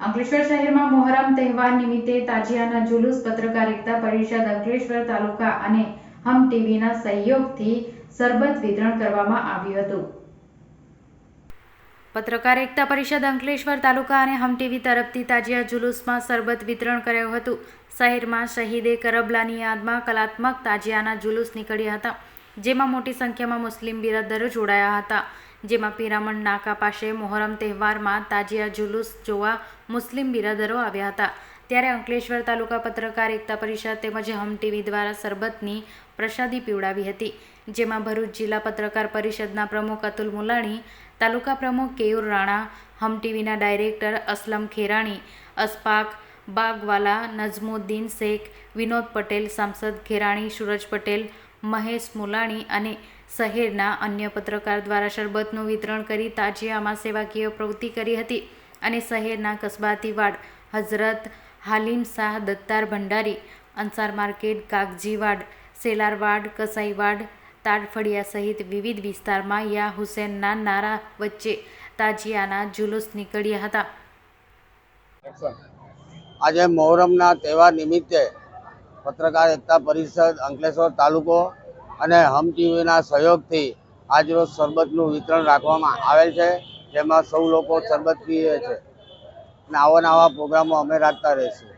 અંકલેશ્વર શહેરમાં મોહરમ તહેવાર નિમિત્તે તાજિયાના જુલુસ પત્રકાર એકતા પરિષદ અંકલેશ્વર તાલુકા અને હમ ટીવીના સહયોગથી શરબત વિતરણ કરવામાં આવ્યું હતું. પત્રકાર એકતા પરિષદ અંકલેશ્વર તાલુકા અને હમ ટીવી તરફથી તાજિયા જુલુસમાં શરબત વિતરણ કરાયું હતું. શહેરમાં શહીદે કરબલાની યાદમાં કલાત્મક તાજિયાના જુલુસ નીકળ્યા હતા, જેમાં મોટી સંખ્યામાં મુસ્લિમ બિરાદરો જોડાયા હતા. જેમાં પિરામણ નાકા પાસે મોહરમ તહેવારમાં તાજિયા જુલુસ જોવા મુસ્લિમ બિરાદરો આવ્યા હતા. ત્યારે અંકલેશ્વર તાલુકા પત્રકાર એકતા પરિષદ તેમજ હમ ટીવી દ્વારા શરબતની પ્રસાદી પીવડાવી હતી. જેમાં ભરૂચ જિલ્લા પત્રકાર પરિષદના પ્રમુખ અતુલ મુલાણી, તાલુકા પ્રમુખ કેયુર રાણા, હમ ટીવીના ડાયરેક્ટર અસલમ ખેરાણી, અશફાક બાગવાલા, નજમુદ્દીન શેખ, વિનોદ પટેલ, સાંસદ ખેરાણી, સુરજ પટેલ, મહેશ મુલાણી અને શહેરના અન્ય પત્રકાર દ્વારા શરબતનું વિતરણ કરી તાજિયામાં સેવાકીય પ્રવૃત્તિ કરી હતી. અને શહેરના કસ્બાતી વાડ, હઝરત હાલિમ શાહ દત્તાર ભંડારી, અંસાર માર્કેટ, કાગજીવાડ, સેલારવાડ, કસાઈવાડ, તાડફળિયા સહિત વિવિધ વિસ્તારમાં યા હુસેનના નારા વચ્ચે તાજિયાના જુલુસ નીકળ્યા હતા. આજે મોહરમના તહેવાર નિમિત્તે પત્રકાર એકતા પરિષદ અંકલેશ્વર તાલુકો અને હમ ટીવીના સહયોગથી આજરોજ શરબતનું વિતરણ રાખવામાં આવેલ છે, જેમાં સૌ લોકો શરબત પીએ છે અને આવા પ્રોગ્રામો અમે રાખતા રહીશું.